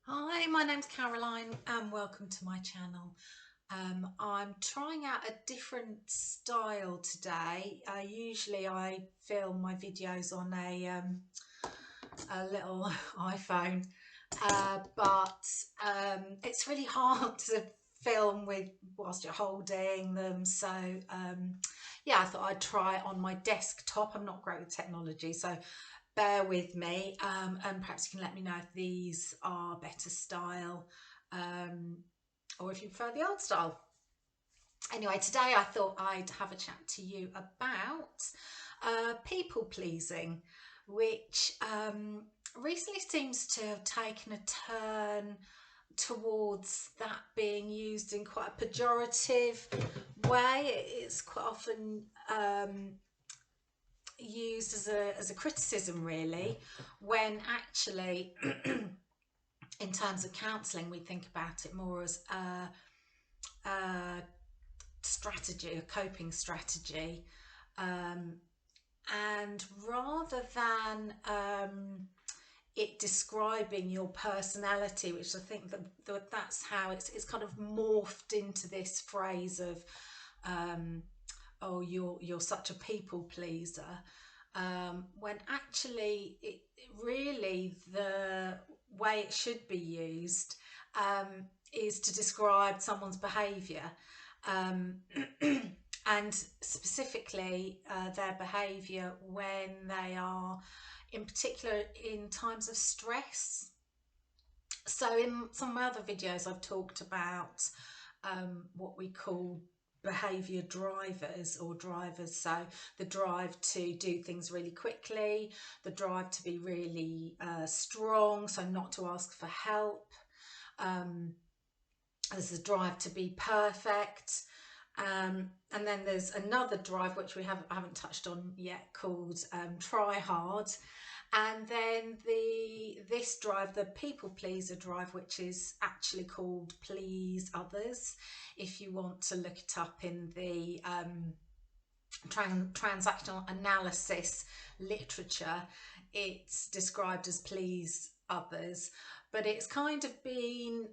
Hi, my name's Caroline and welcome to my channel. I'm trying out a different style today. Usually I film my videos on a little iPhone, but it's really hard to film with whilst you're holding them. So yeah, I thought I'd try it on my desktop. I'm not great with technology, so bear with me, and perhaps you can let me know if these are better style, um, or if you prefer the old style. Anyway, today I thought I'd have a chat to you about people pleasing, which recently seems to have taken a turn towards that being used in quite a pejorative way. It's quite often used as a criticism, really, when actually in terms of counselling we think about it more as a strategy, a coping strategy, um, and rather than it describing your personality, which I think that's how it's kind of morphed into this phrase of oh, you're such a people pleaser, when actually it really, the way it should be used is to describe someone's behaviour, um, and specifically their behaviour when they are, in particular, in times of stress. So in some of my other videos I've talked about what we call behavior drivers, or drivers. So the drive to do things really quickly, the drive to be really strong, so not to ask for help. um, there's a drive to be perfect, and then there's another drive which I haven't touched on yet, called try hard. And then this drive, the people pleaser drive, which is actually called please others. If you want to look it up in the transactional analysis literature, it's described as please others, but it's kind of been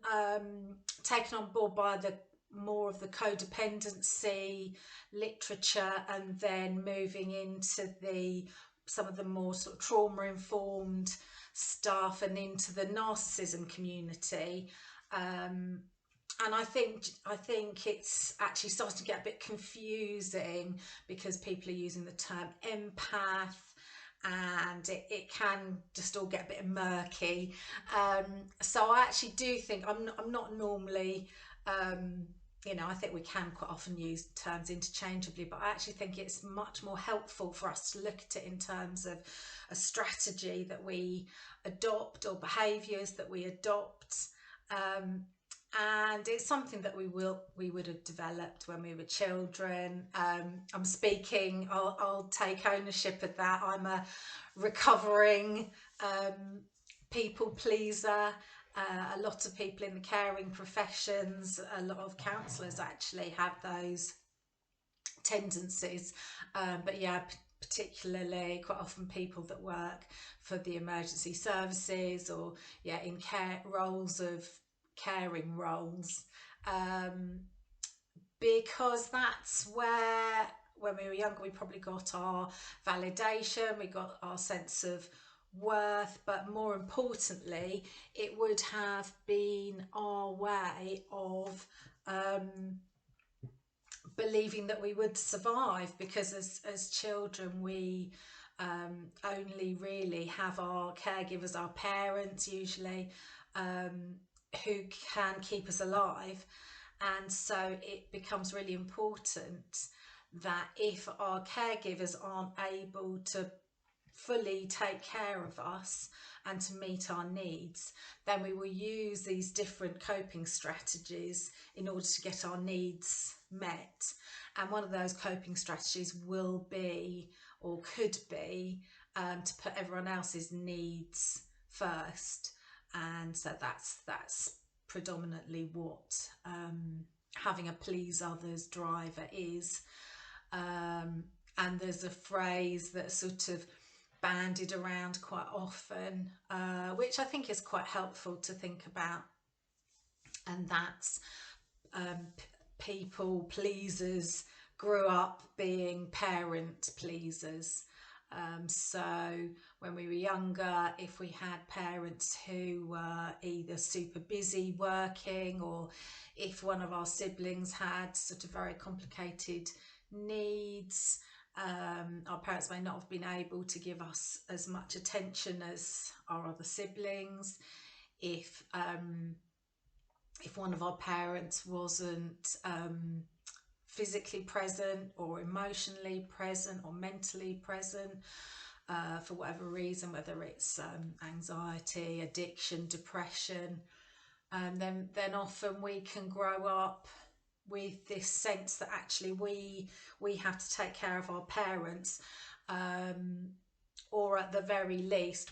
taken on board by the more of the codependency literature, and then moving into the some of the more sort of trauma informed stuff, and into the narcissism community. And I think it's actually starting to get a bit confusing, because people are using the term empath, and it can just all get a bit murky. So I actually do think I'm not normally, I think we can quite often use terms interchangeably, but I actually think it's much more helpful for us to look at it in terms of a strategy that we adopt, or behaviours that we adopt. Um, and it's something that we would have developed when we were children. I'll take ownership of that. I'm a recovering people pleaser. A lot of people in the caring professions, a lot of counsellors actually have those tendencies. But yeah, particularly quite often people that work for the emergency services, or yeah, in care roles, of caring roles, um, because that's where, when we were younger, we probably got our validation, we got our sense of worth, but more importantly, it would have been our way of believing that we would survive, because as children we only really have our caregivers, our parents usually, who can keep us alive. And so it becomes really important that if our caregivers aren't able to fully take care of us and to meet our needs, then we will use these different coping strategies in order to get our needs met. And one of those coping strategies will be, or could be, to put everyone else's needs first. And so that's predominantly what having a please others driver is. And there's a phrase that sort of bandied around quite often, which I think is quite helpful to think about, and that's people pleasers grew up being parent pleasers. So when we were younger, if we had parents who were either super busy working, or if one of our siblings had sort of very complicated needs, our parents may not have been able to give us as much attention as our other siblings. If one of our parents wasn't physically present or emotionally present or mentally present, for whatever reason, whether it's anxiety, addiction, depression, then often we can grow up with this sense that actually we have to take care of our parents, or at the very least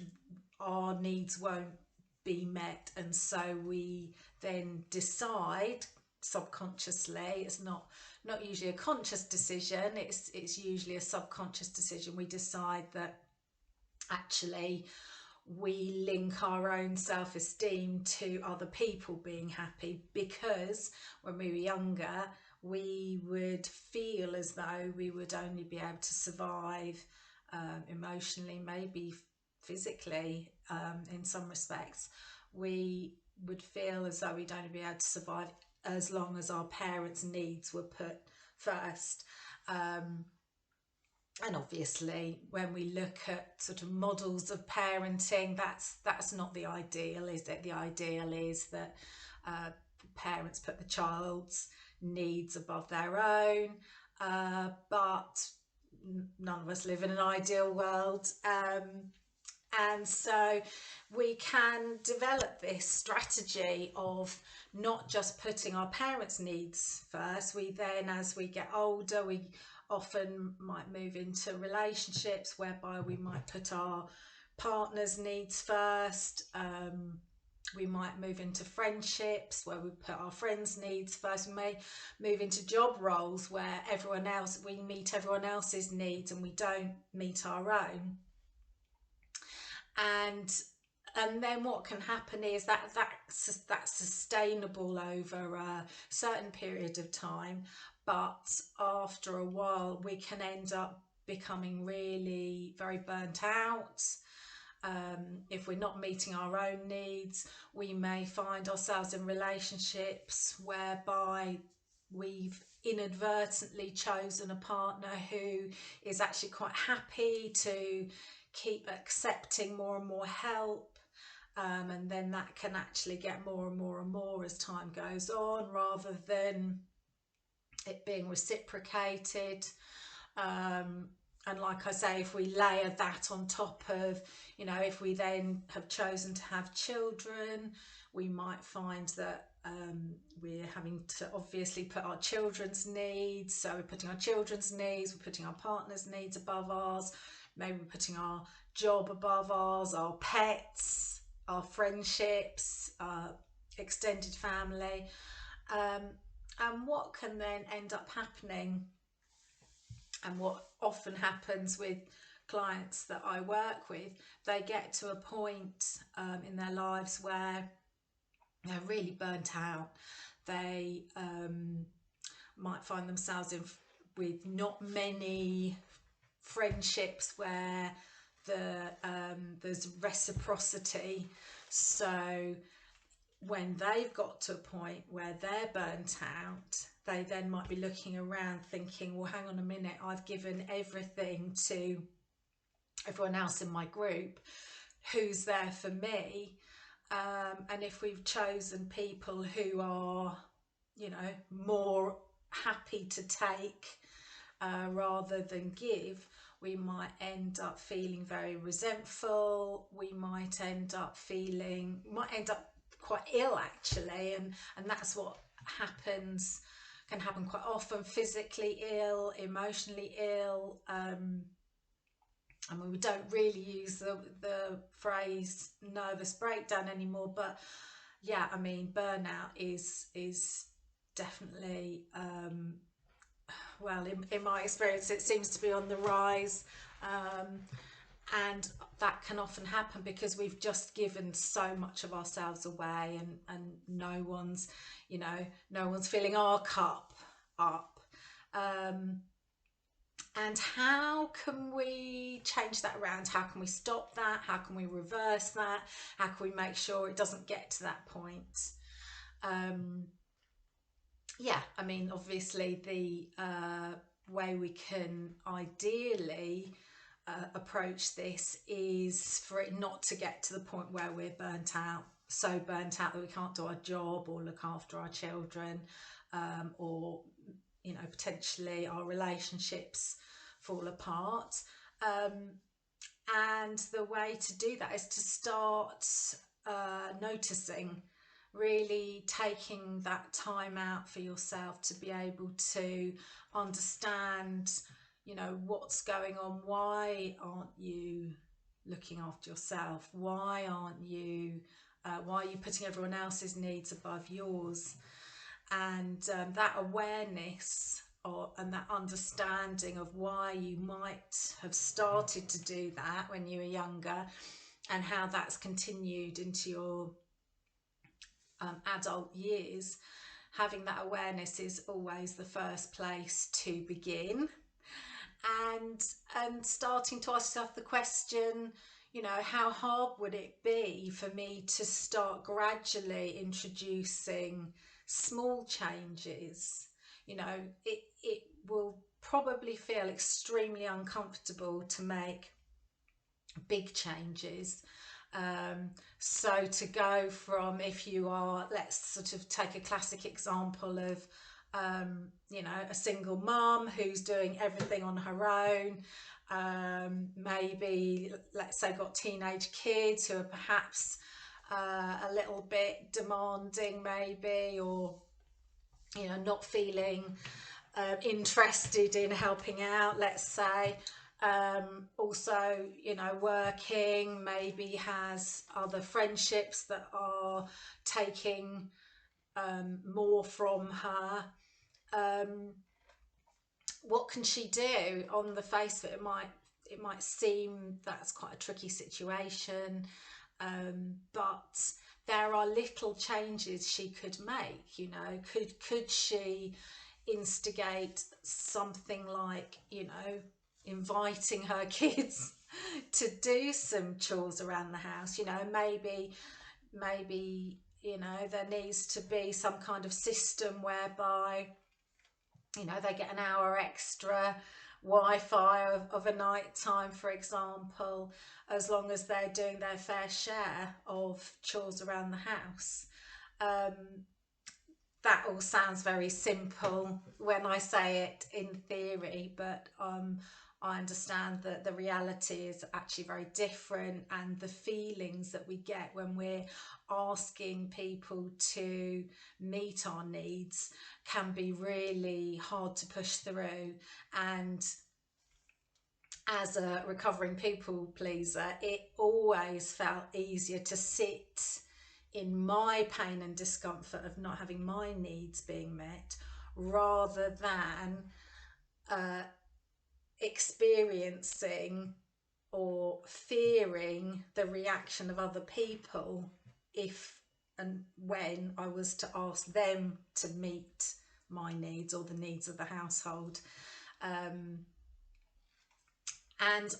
our needs won't be met, and so we then decide subconsciously, it's not usually a conscious decision, it's usually a subconscious decision, we decide that actually we link our own self-esteem to other people being happy, because when we were younger we would feel as though we would only be able to survive emotionally, maybe physically, in some respects we would feel as though we'd only be able to survive as long as our parents' needs were put first. And obviously when we look at sort of models of parenting, that's not the ideal, is it? The ideal is that parents put the child's needs above their own, but none of us live in an ideal world, and so we can develop this strategy of not just putting our parents' needs first. We then, as we get older, we often might move into relationships whereby we might put our partner's needs first. We might move into friendships where we put our friends' needs first. We may move into job roles where we meet everyone else's needs and we don't meet our own. And then what can happen is that's sustainable over a certain period of time, but after a while we can end up becoming really very burnt out. If we're not meeting our own needs, we may find ourselves in relationships whereby we've inadvertently chosen a partner who is actually quite happy to keep accepting more and more help, and then that can actually get more and more and more as time goes on, rather than it being reciprocated. And like I say, if we layer that on top of, if we then have chosen to have children, we might find that we're having to obviously put our children's needs, so we're putting our children's needs, we're putting our partner's needs above ours, maybe we're putting our job above ours, our pets, our friendships, our extended family, and what can then end up happening, and what often happens with clients that I work with, they get to a point in their lives where they're really burnt out. They might find themselves with not many friendships where there's reciprocity. So when they've got to a point where they're burnt out, they then might be looking around thinking, well, hang on a minute, I've given everything to everyone else in my group, who's there for me? And if we've chosen people who are, more happy to take rather than give, we might end up feeling very resentful. We might end up quite ill, actually, and that's what can happen quite often: physically ill, emotionally ill. I mean, we don't really use the phrase nervous breakdown anymore, but yeah, I mean, burnout is definitely, well, in my experience, it seems to be on the rise. And that can often happen because we've just given so much of ourselves away, and no one's, you know, no one's filling our cup up. Um, and how can we change that around? How can we stop that? How can we reverse that? How can we make sure it doesn't get to that point? Um, yeah, I mean, obviously, the way we can ideally approach this is for it not to get to the point where we're burnt out, so burnt out that we can't do our job or look after our children, or, you know, potentially our relationships fall apart. Um, and the way to do that is to start noticing, really taking that time out for yourself to be able to understand, you know, what's going on. Why aren't you looking after yourself? Why are you putting everyone else's needs above yours? And that awareness, and that understanding of why you might have started to do that when you were younger, and how that's continued into your adult years, having that awareness is always the first place to begin. And starting to ask yourself the question, you know, how hard would it be for me to start gradually introducing small changes? You know, it will probably feel extremely uncomfortable to make big changes. So to go from, if you are, let's sort of take a classic example of, you know, a single mum who's doing everything on her own, maybe, let's say, got teenage kids who are perhaps a little bit demanding, maybe, or, you know, not feeling interested in helping out, let's say. Also, you know, working, maybe has other friendships that are taking more from her. What can she do? On the face of it, it might seem that's quite a tricky situation, but there are little changes she could make. You know, could she instigate something like, you know, inviting her kids to do some chores around the house? You know, maybe, you know, there needs to be some kind of system whereby, you know, they get an hour extra Wi-Fi of a night time, for example, as long as they're doing their fair share of chores around the house. That all sounds very simple when I say it in theory, but I understand that the reality is actually very different, and the feelings that we get when we're asking people to meet our needs can be really hard to push through. And as a recovering people pleaser, it always felt easier to sit in my pain and discomfort of not having my needs being met, rather than experiencing or fearing the reaction of other people if and when I was to ask them to meet my needs or the needs of the household. And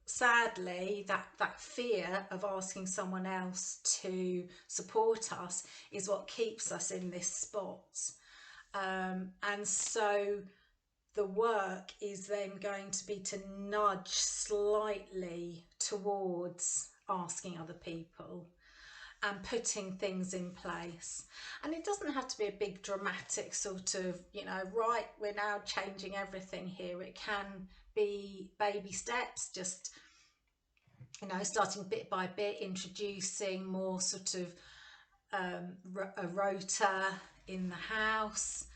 sadly, that fear of asking someone else to support us is what keeps us in this spot. And so the work is then going to be to nudge slightly towards asking other people and putting things in place. And it doesn't have to be a big dramatic sort of, you know, right, we're now changing everything here. It can be baby steps, just, you know, starting bit by bit, introducing more sort of a rota in the house.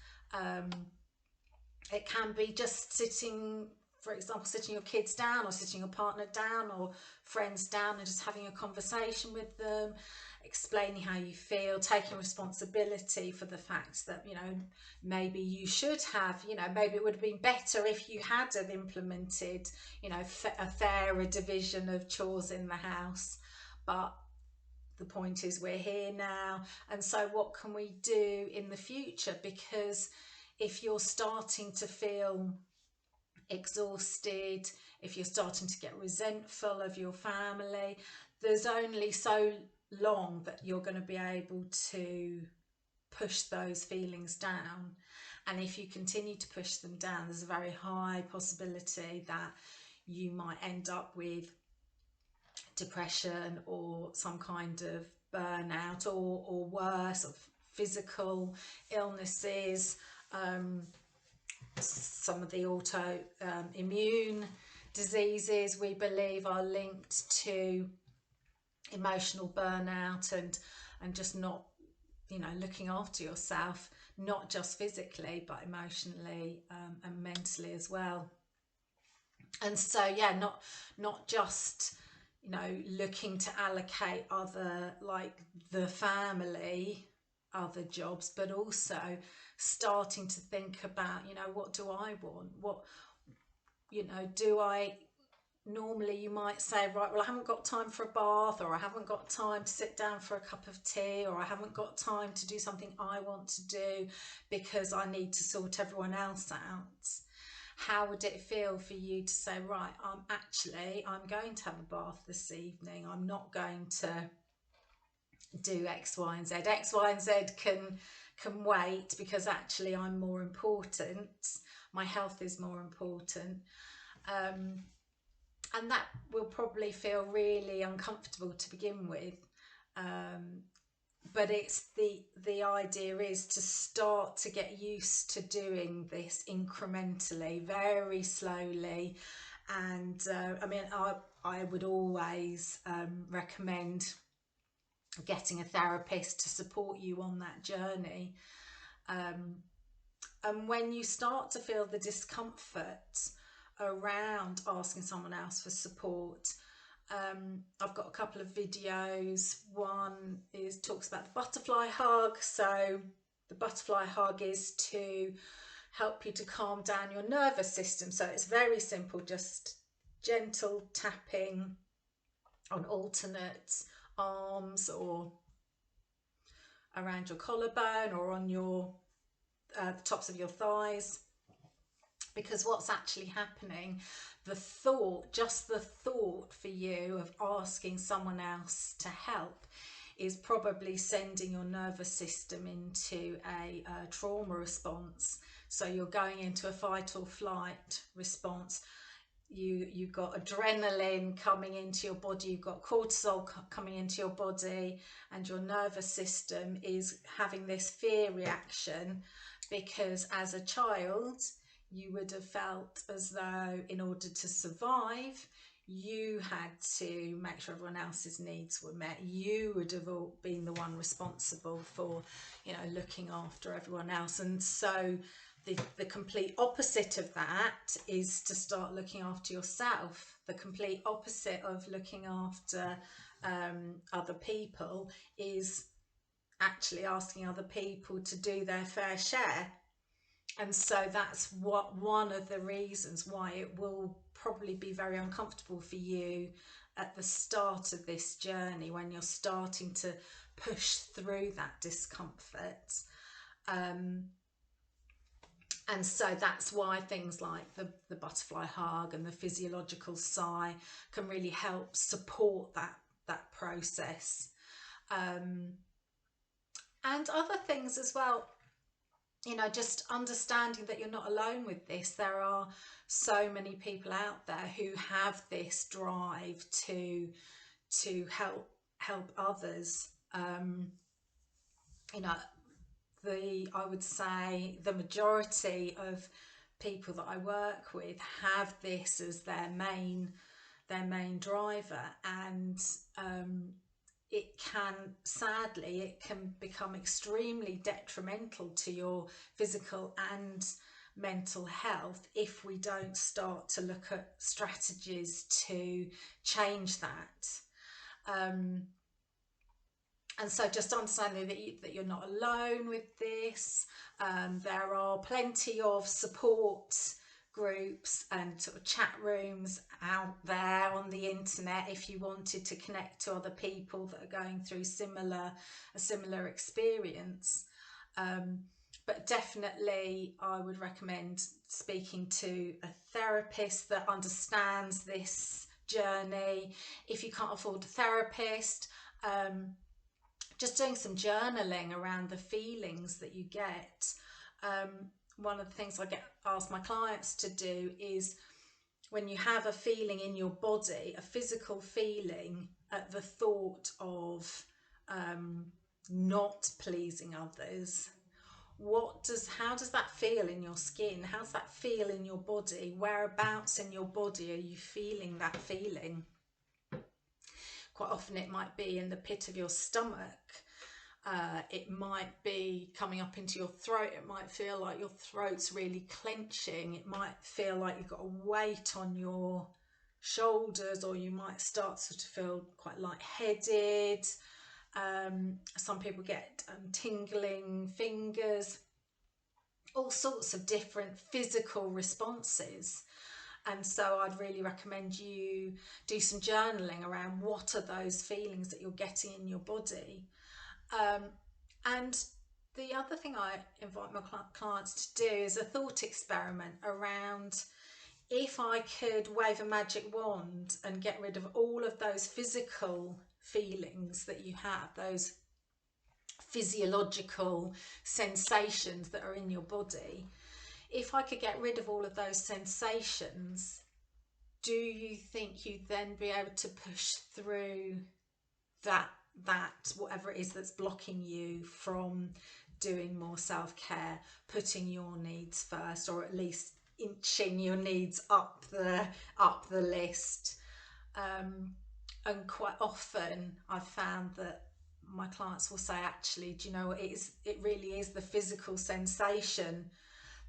It can be just sitting, for example, sitting your kids down, or sitting your partner down, or friends down, and just having a conversation with them. explaining how you feel, taking responsibility for the fact that, you know, maybe you should have, you know, maybe it would have been better if you had have implemented, you know, a fairer division of chores in the house. But the point is, we're here now, and so what can we do in the future? Because if you're starting to feel exhausted, if you're starting to get resentful of your family, there's only so long that you're going to be able to push those feelings down. And if you continue to push them down, there's a very high possibility that you might end up with depression or some kind of burnout, or worse, of physical illnesses. Some of the autoimmune diseases, we believe, are linked to emotional burnout, and just not, you know, looking after yourself, not just physically but emotionally, and mentally as well. And so yeah, not just, you know, looking to allocate other, like the family, other jobs, but also starting to think about, you know, what do I want? What, you know, do I, normally you might say, right, well, I haven't got time for a bath, or I haven't got time to sit down for a cup of tea, or I haven't got time to do something I want to do because I need to sort everyone else out. How would it feel for you to say, right, I'm going to have a bath this evening, I'm not going to do X, Y, and Z. X, Y, and Z can wait, because actually I'm more important. My health is more important. And that will probably feel really uncomfortable to begin with. But it's the idea is to start to get used to doing this incrementally, very slowly. And I mean, I would always recommend getting a therapist to support you on that journey. And when you start to feel the discomfort around asking someone else for support, I've got a couple of videos. One talks about the butterfly hug. So the butterfly hug is to help you to calm down your nervous system. So it's very simple, just gentle tapping on alternate arms, or around your collarbone, or on your the tops of your thighs. Because what's actually happening, just the thought for you of asking someone else to help is probably sending your nervous system into a trauma response. So you're going into a fight or flight response. You've got adrenaline coming into your body, you've got cortisol coming into your body, and your nervous system is having this fear reaction, because as a child you would have felt as though, in order to survive, you had to make sure everyone else's needs were met. You would have all been the one responsible for, you know, looking after everyone else. And so the complete opposite of that is to start looking after yourself. The complete opposite of looking after other people is actually asking other people to do their fair share. And so that's one of the reasons why it will probably be very uncomfortable for you at the start of this journey, when you're starting to push through that discomfort. And so that's why things like the butterfly hug and the physiological sigh can really help support that process. And other things as well, you know, just understanding that you're not alone with this. There are so many people out there who have this drive to help others. You know, I would say the majority of people that I work with have this as their main driver, and it can become extremely detrimental to your physical and mental health if we don't start to look at strategies to change that. And so just understanding that you're not alone with this. There are plenty of support groups and sort of chat rooms out there on the internet if you wanted to connect to other people that are going through a similar experience. But definitely I would recommend speaking to a therapist that understands this journey. If you can't afford a therapist, just doing some journaling around the feelings that you get. One of the things I get asked my clients to do is, when you have a feeling in your body, a physical feeling at the thought of not pleasing others, how does that feel in your skin? How does that feel in your body? Whereabouts in your body are you feeling that feeling? Quite often it might be in the pit of your stomach. It might be coming up into your throat. It might feel like your throat's really clenching. It might feel like you've got a weight on your shoulders, or you might start to feel quite lightheaded. Some people get tingling fingers, all sorts of different physical responses. And so I'd really recommend you do some journaling around what are those feelings that you're getting in your body. And the other thing I invite my clients to do is a thought experiment around, if I could wave a magic wand and get rid of all of those physical feelings that you have, those physiological sensations that are in your body, if I could get rid of all of those sensations, do you think you'd then be able to push through that whatever it is that's blocking you from doing more self-care, putting your needs first, or at least inching your needs up the list? And quite often I've found that my clients will say, actually, do you know what, it really is the physical sensation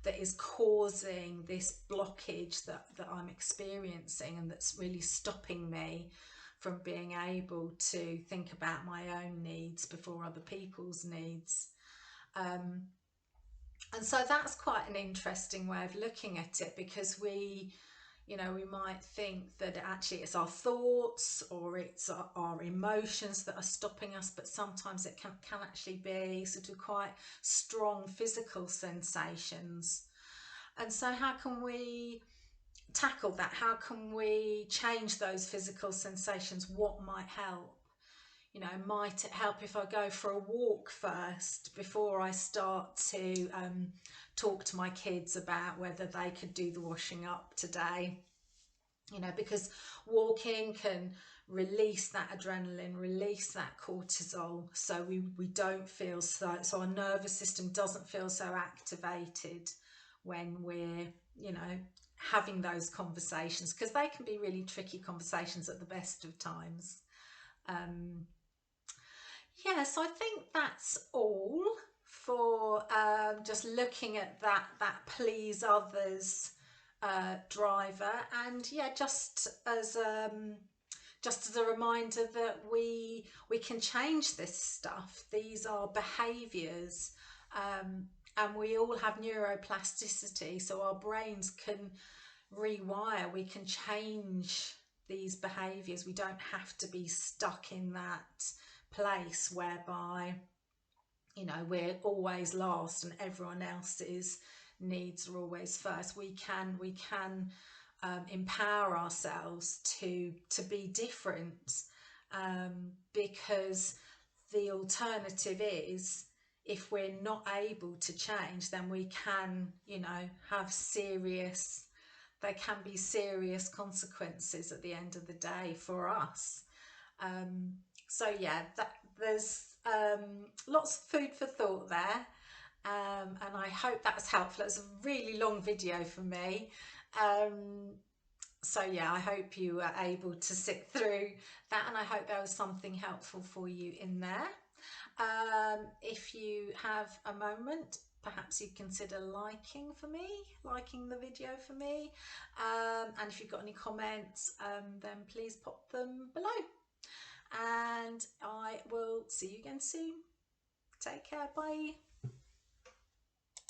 that is causing this blockage that I'm experiencing, and that's really stopping me from being able to think about my own needs before other people's needs. And so that's quite an interesting way of looking at it, because we might think that actually it's our thoughts or it's our emotions that are stopping us, but sometimes it can actually be sort of quite strong physical sensations. And so how can we tackle that? How can we change those physical sensations? What might help? Might it help if I go for a walk first before I start to talk to my kids about whether they could do the washing up today? Because walking can release that adrenaline, release that cortisol, so we don't feel so our nervous system doesn't feel so activated when we're having those conversations, because they can be really tricky conversations at the best of times. So I think that's all for just looking at that please others driver. And just as a reminder that we can change this stuff. These are behaviors, and we all have neuroplasticity, so our brains can rewire, we can change these behaviors. We don't have to be stuck in that place whereby we're always last and everyone else's needs are always first. We can empower ourselves to be different, because the alternative is, if we're not able to change, then we can there can be serious consequences at the end of the day for us. There's lots of food for thought there, and I hope that was helpful. It's a really long video for me, I hope you were able to sit through that, and I hope there was something helpful for you in there. If you have a moment, perhaps you'd consider liking the video for me, and if you've got any comments, then please pop them below. and I will see you again soon. Take care. Bye.